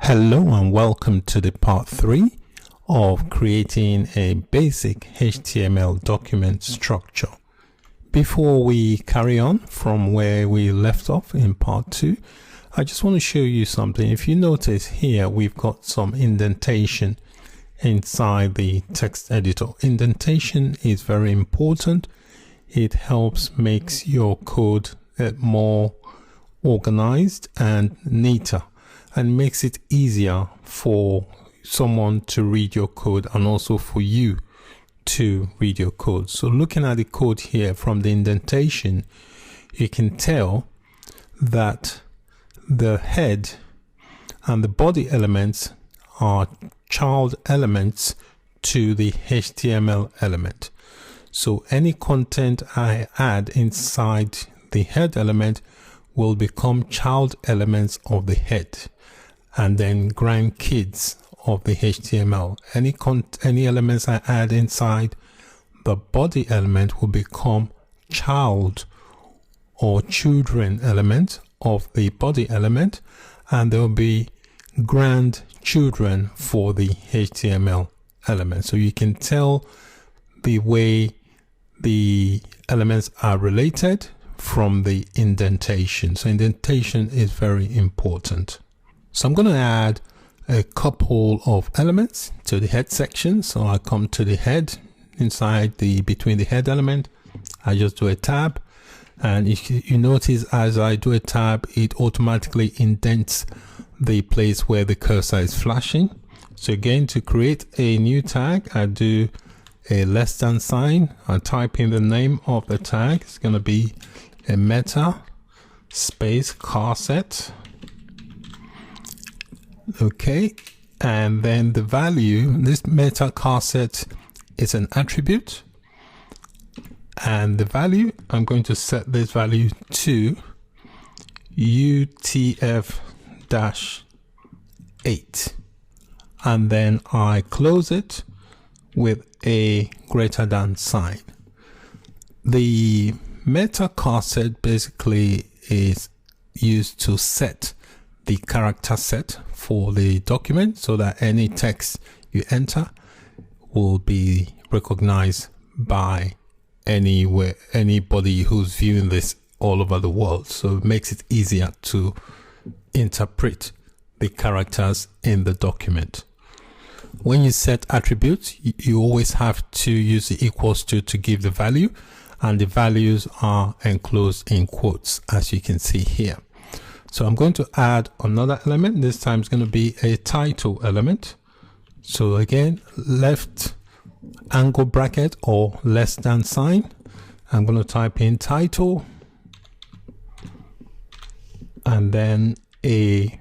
Hello and welcome to the part 3 of creating a basic HTML document structure. Before we carry on from where we left off in part 2, I just want to show you something. If you notice here, we've got some indentation inside the text editor. Indentation is very important. It helps makes your code more organized and neater, and makes it easier for someone to read your code and also for you to read your code. So looking at the code here from the indentation, you can tell that the head and the body elements are child elements to the HTML element. So any content I add inside the head element will become child elements of the head, and then grandkids of the HTML. Any elements I add inside the body element will become child or children element of the body element, and there will be grandchildren for the HTML element. So you can tell the way the elements are related from the indentation. So indentation is very important. So I'm going to add a couple of elements to the head section. So I come to the head, between the head element, I just do a tab, and if you notice as I do a tab, it automatically indents the place where the cursor is flashing. So again, to create a new tag, I do a less than sign. I type in the name of the tag. It's going to be a meta space car set. Okay, and then the value, this meta car set is an attribute, and the value, I'm going to set this value to UTF-8, and then I close it with a greater than sign. The meta car set basically is used to set the character set for the document so that any text you will be recognized by anybody who's viewing this all over the world. So it makes it easier to interpret the characters in the document. When you set attributes, you always have to use the equals to give the value, and the values are enclosed in quotes, as you can see here. So I'm going to add another element. This time it's going to be a title element. So again, left angle bracket or less than sign. I'm going to type in title, and then a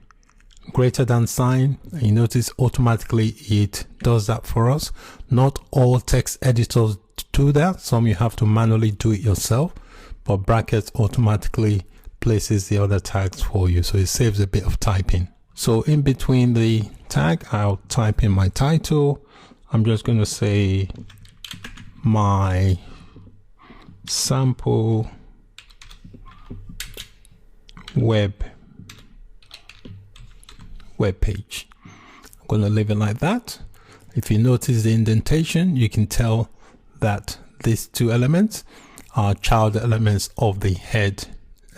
greater than sign. And you notice automatically it does that for us. Not all text editors do that. Some you have to manually do it yourself, but brackets automatically places the other tags for you, so it saves a bit of typing. So in between the tag, I'll type in my title. I'm just going to say my sample web page. I'm going to leave it like that. If you notice the indentation, you can tell that these two elements are child elements of the head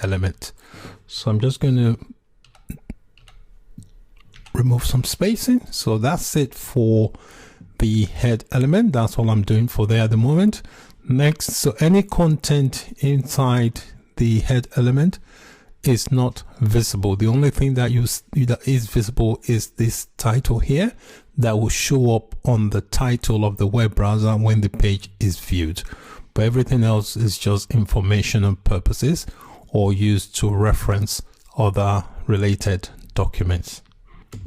element. So I'm just going to remove some spacing. So that's it for the head element. That's all I'm doing for there at the moment. Next, so any content inside the head element is not visible. The only thing that is visible is this title here that will show up on the title of the web browser when the page is viewed. But everything else is just informational purposes or used to reference other related documents.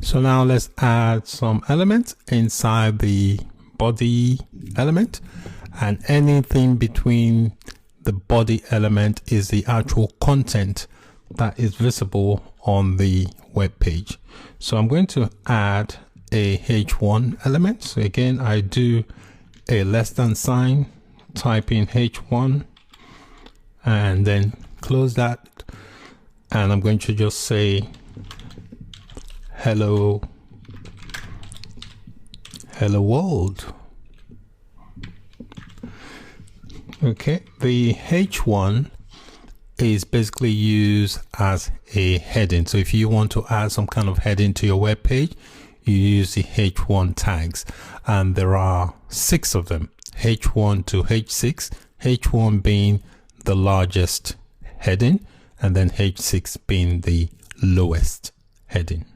So now let's add some elements inside the body element, and anything between the body element is the actual content that is visible on the web page. So I'm going to add a H1 element. So again, I do a less than sign, type in H1, and then close that, and I'm going to just say hello world. Okay, the H1 is basically used as a heading. So if you want to add some kind of heading to your web page, you use the H1 tags, and there are 6 of them, H1 to H6, H1 being the largest heading and then H6 being the lowest heading.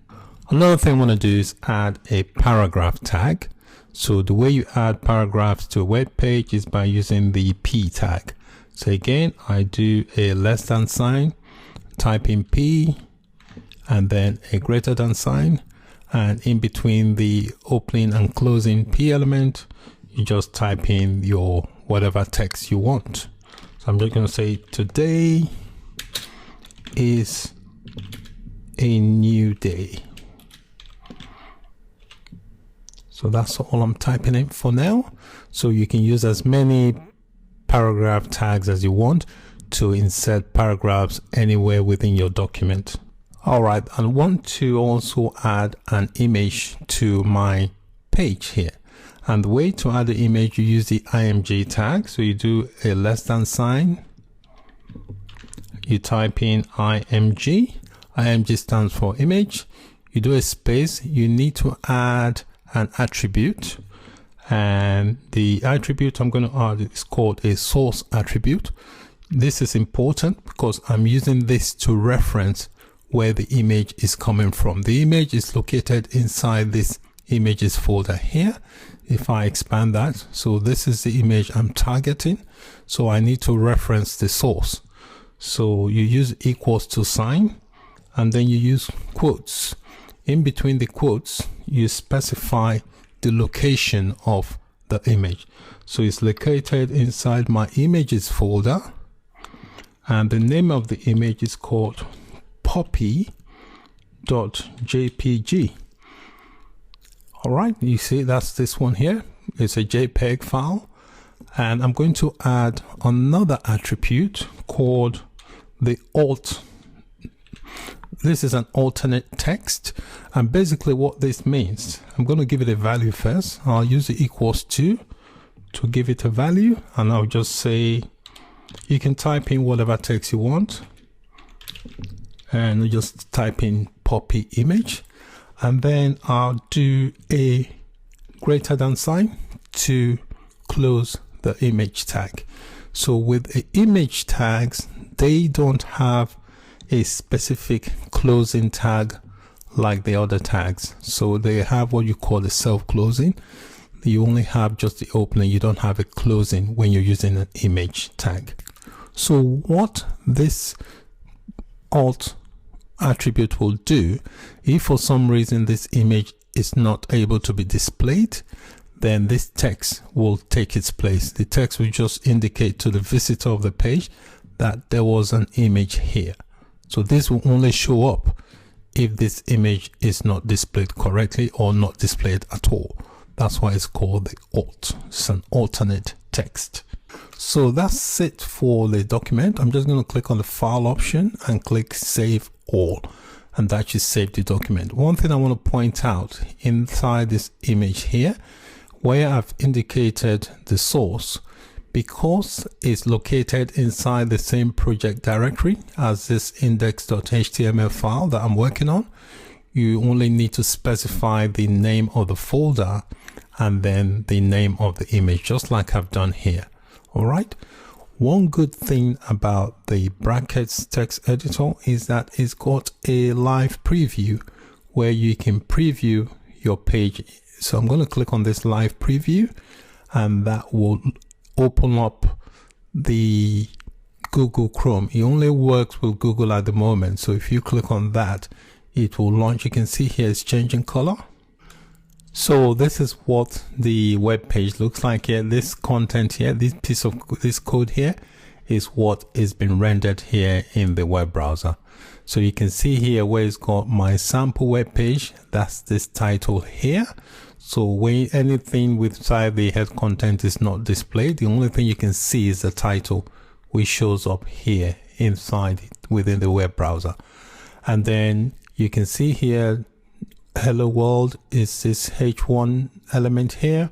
Another thing I want to do is add a paragraph tag. So the way you add paragraphs to a web page is by using the P tag. So again, I do a less than sign, type in P, and then a greater than sign, and in between the opening and closing P element, you just type in your whatever text you want. So I'm just going to say today is a new day. So that's all I'm typing in for now. So you can use as many paragraph tags as you want to insert paragraphs anywhere within your document. All right, I want to also add an image to my page here. And the way to add the image, you use the img tag. So you do a less than sign, you type in img. Img stands for image. You do a space. You need to add an attribute, and the attribute I'm going to add is called a source attribute. This is important because I'm using this to reference where the image is coming from. The image is located inside this images folder here. If I expand that, so this is the image I'm targeting, so I need to reference the source. So you use equals to sign, and then you use quotes. In between the quotes, you specify the location of the image. So it's located inside my images folder, and the name of the image is called poppy.jpg. All right, you see that's this one here. It's a JPEG file, and I'm going to add another attribute called the alt. This is an alternate text, and basically what this means, I'm going to give it a value first. I'll use the equals to give it a value, and I'll just say you can type in whatever text you want, and you just type in poppy image, and then I'll do a greater than sign to close the image tag. So with the image tags, they don't have a specific closing tag like the other tags. So they have what you call a self-closing. You only have just the opening, you don't have a closing when you're using an image tag. So what this alt attribute will do, if for some reason this image is not able to be displayed, then this text will take its place. The text will just indicate to the visitor of the page that there was an image here. So this will only show up if this image is not displayed correctly or not displayed at all. That's why it's called the alt. It's an alternate text. So that's it for the document. I'm just going to click on the file option and click save all, and that should save the document. One thing I want to point out inside this image here, where I've indicated the source, because it's located inside the same project directory as this index.html file that I'm working on, you only need to specify the name of the folder and then the name of the image, just like I've done here. All right. One good thing about the brackets text editor is that it's got a live preview where you can preview your page. So I'm going to click on this live preview, and that will open up the Google Chrome. It only works with Google at the moment. So if you click on that, it will launch. You can see here it's changing color. So this is what the web page looks like here. This content here, this piece of this code here is what is been rendered here in the web browser. So you can see here where it's got my sample web page. That's this title here. So when anything within the head content is not displayed, the only thing you can see is the title, which shows up here inside within the web browser. And then you can see here hello world is this H1 element here,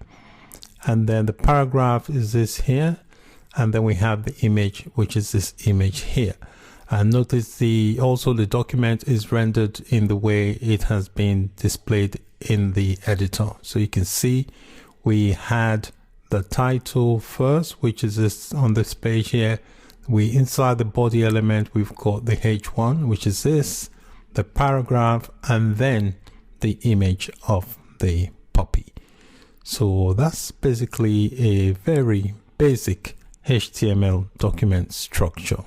and then the paragraph is this here, and then we have the image, which is this image here. And notice also the document is rendered in the way it has been displayed in the editor. So you can see we had the title first, which is this on this page here. Inside the body element, we've got the H1, which is this, the paragraph, and then the image of the puppy. So that's basically a very basic HTML document structure.